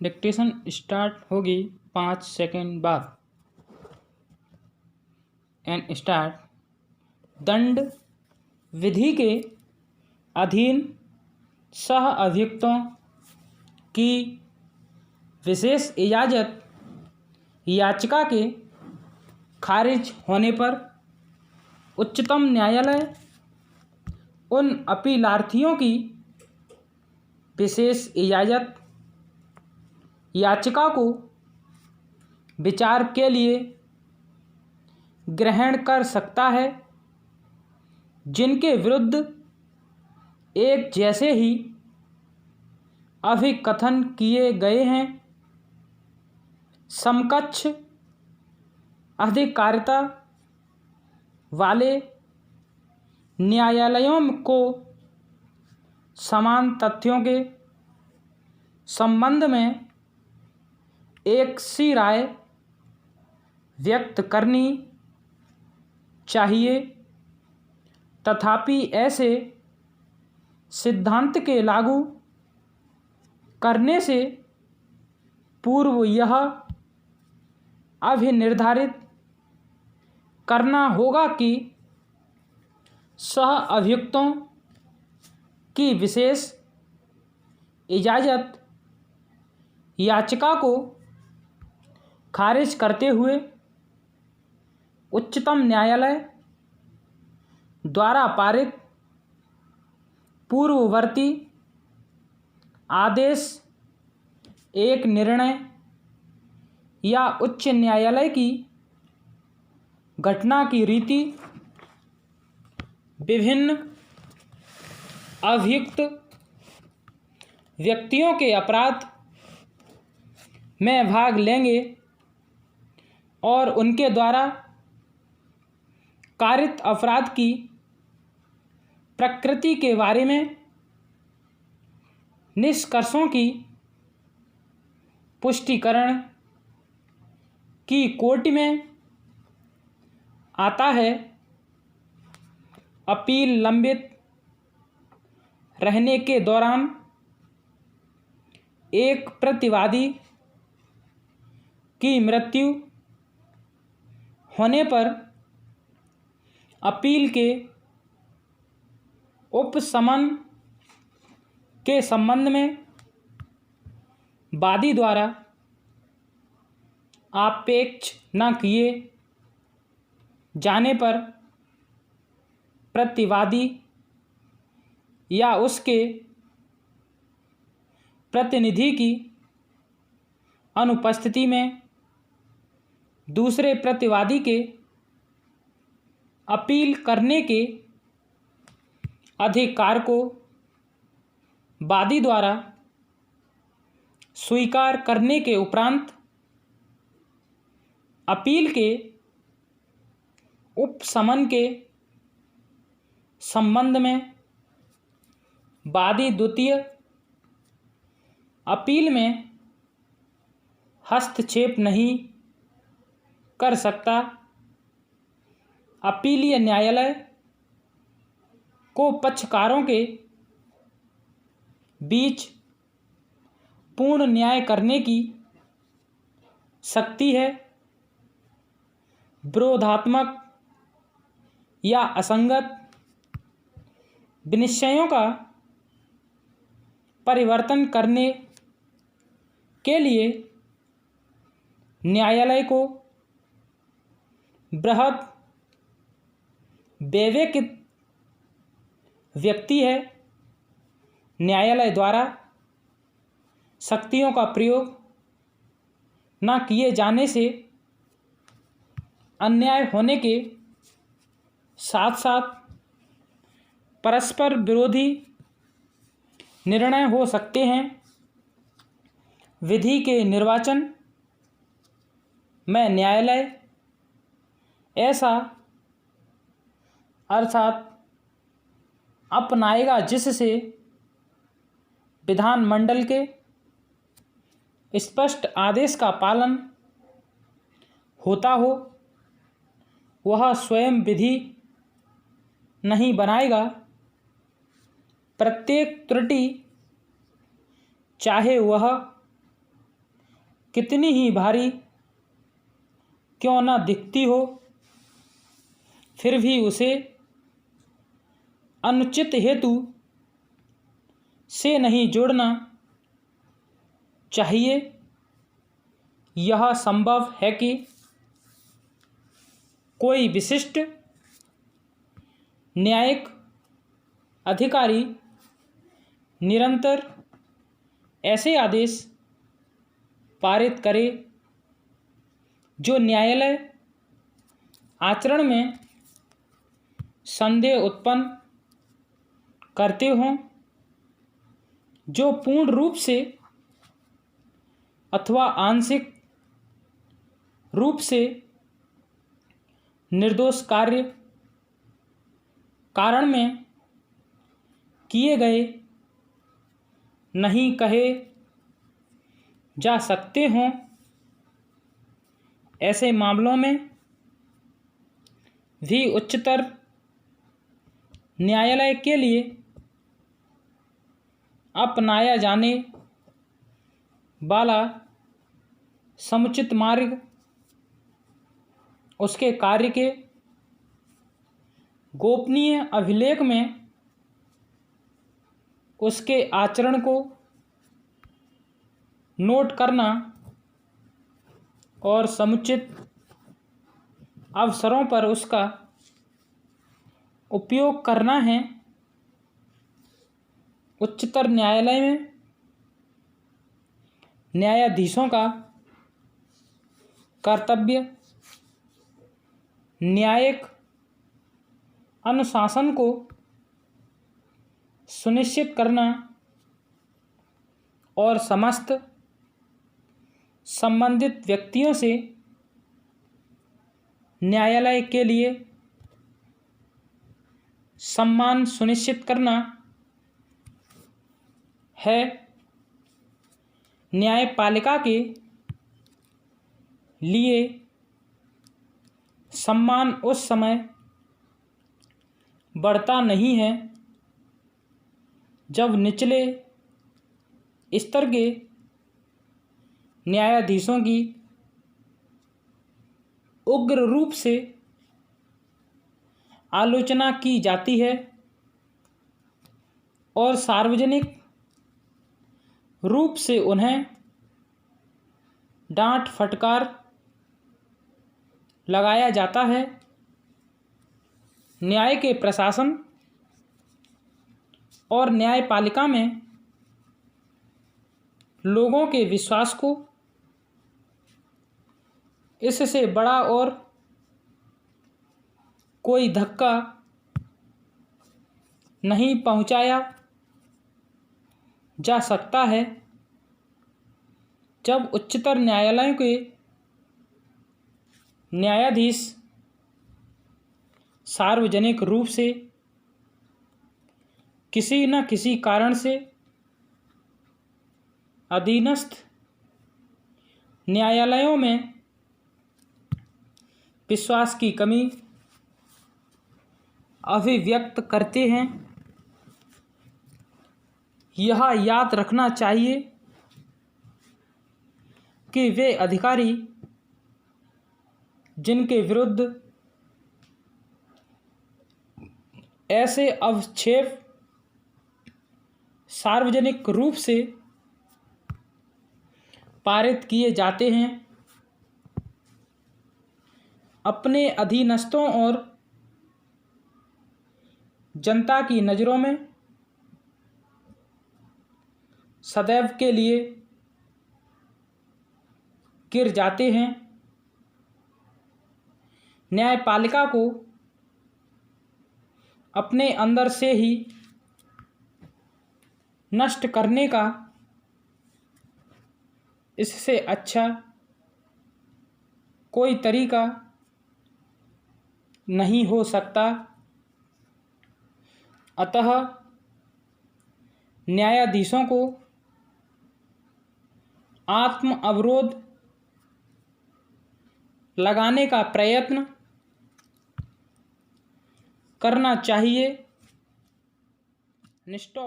Dictation start होगी 5 second बाद। And start. दंड विधि के अधीन सह अभियुक्तों की विशेष इजाज़त याचिका के खारिज होने पर उच्चतम न्यायालय उन अपीलार्थियों की विशेष इजाज़त याचिका को विचार के लिए ग्रहण कर सकता है जिनके विरुद्ध एक जैसे ही अभिकथन किए गए हैं। समकक्ष अधिकारिता वाले न्यायालयों को समान तथ्यों के संबंध में एक सी राय व्यक्त करनी चाहिए, तथापि ऐसे सिद्धांत के लागू करने से पूर्व यह अभिनिर्धारित करना होगा कि सह अभियुक्तों की विशेष इजाज़त याचिका को खारिज करते हुए उच्चतम न्यायालय द्वारा पारित पूर्ववर्ती आदेश एक निर्णय या उच्च न्यायालय की घटना की रीति विभिन्न अभियुक्त व्यक्तियों के अपराध में भाग लेंगे और उनके द्वारा कारित अपराध की प्रकृति के बारे में निष्कर्षों की पुष्टिकरण की कोटि में आता है। अपील लंबित रहने के दौरान एक प्रतिवादी की मृत्यु होने पर अपील के उपशमन के संबंध में वादी द्वारा आक्षेप न किए जाने पर प्रतिवादी या उसके प्रतिनिधि की अनुपस्थिति में दूसरे प्रतिवादी के अपील करने के अधिकार को वादी द्वारा स्वीकार करने के उपरांत अपील के उपशमन के संबंध में वादी द्वितीय अपील में हस्तक्षेप नहीं कर सकता। अपीलीय न्यायालय को पक्षकारों के बीच पूर्ण न्याय करने की शक्ति है। विरोधात्मक या असंगत विनिश्चयों का परिवर्तन करने के लिए न्यायालय को बृहत विवेक व्यक्ति है। न्यायालय द्वारा शक्तियों का प्रयोग न किए जाने से अन्याय होने के साथ साथ परस्पर विरोधी निर्णय हो सकते हैं। विधि के निर्वाचन में न्यायालय ऐसा अर्थात अपनाएगा जिससे विधानमंडल के स्पष्ट आदेश का पालन होता हो। वह स्वयं विधि नहीं बनाएगा। प्रत्येक त्रुटि चाहे वह कितनी ही भारी क्यों न दिखती हो, फिर भी उसे अनुचित हेतु से नहीं जोड़ना चाहिए। यह संभव है कि कोई विशिष्ट न्यायिक अधिकारी निरंतर ऐसे आदेश पारित करे जो न्यायालय आचरण में संदेह उत्पन्न करते हों, जो पूर्ण रूप से अथवा आंशिक रूप से निर्दोष कार्य कारण में किए गए नहीं कहे जा सकते हों। ऐसे मामलों में भी उच्चतर न्यायालय के लिए अपनाया जाने वाला समुचित मार्ग उसके कार्य के गोपनीय अभिलेख में उसके आचरण को नोट करना और समुचित अवसरों पर उसका उपयोग करना है। उच्चतर न्यायालय में न्यायाधीशों का कर्तव्य न्यायिक अनुशासन को सुनिश्चित करना और समस्त संबंधित व्यक्तियों से न्यायालय के लिए सम्मान सुनिश्चित करना है। न्यायपालिका के लिए सम्मान उस समय बढ़ता नहीं है जब निचले स्तर के न्यायाधीशों की उग्र रूप से आलोचना की जाती है और सार्वजनिक रूप से उन्हें डांट फटकार लगाया जाता है। न्याय के प्रशासन और न्यायपालिका में लोगों के विश्वास को इससे बड़ा और कोई धक्का नहीं पहुंचाया जा सकता है जब उच्चतर न्यायालयों के न्यायाधीश सार्वजनिक रूप से किसी न किसी कारण से अधीनस्थ न्यायालयों में विश्वास की कमी अभिव्यक्त करते हैं। यह याद रखना चाहिए कि वे अधिकारी जिनके विरुद्ध ऐसे अवक्षेप सार्वजनिक रूप से पारित किए जाते हैं, अपने अधीनस्थों और जनता की नज़रों में सदैव के लिए गिर जाते हैं। न्यायपालिका को अपने अंदर से ही नष्ट करने का इससे अच्छा कोई तरीका नहीं हो सकता। अतः न्यायाधीशों को आत्म अवरोध लगाने का प्रयत्न करना चाहिए। निष्ठा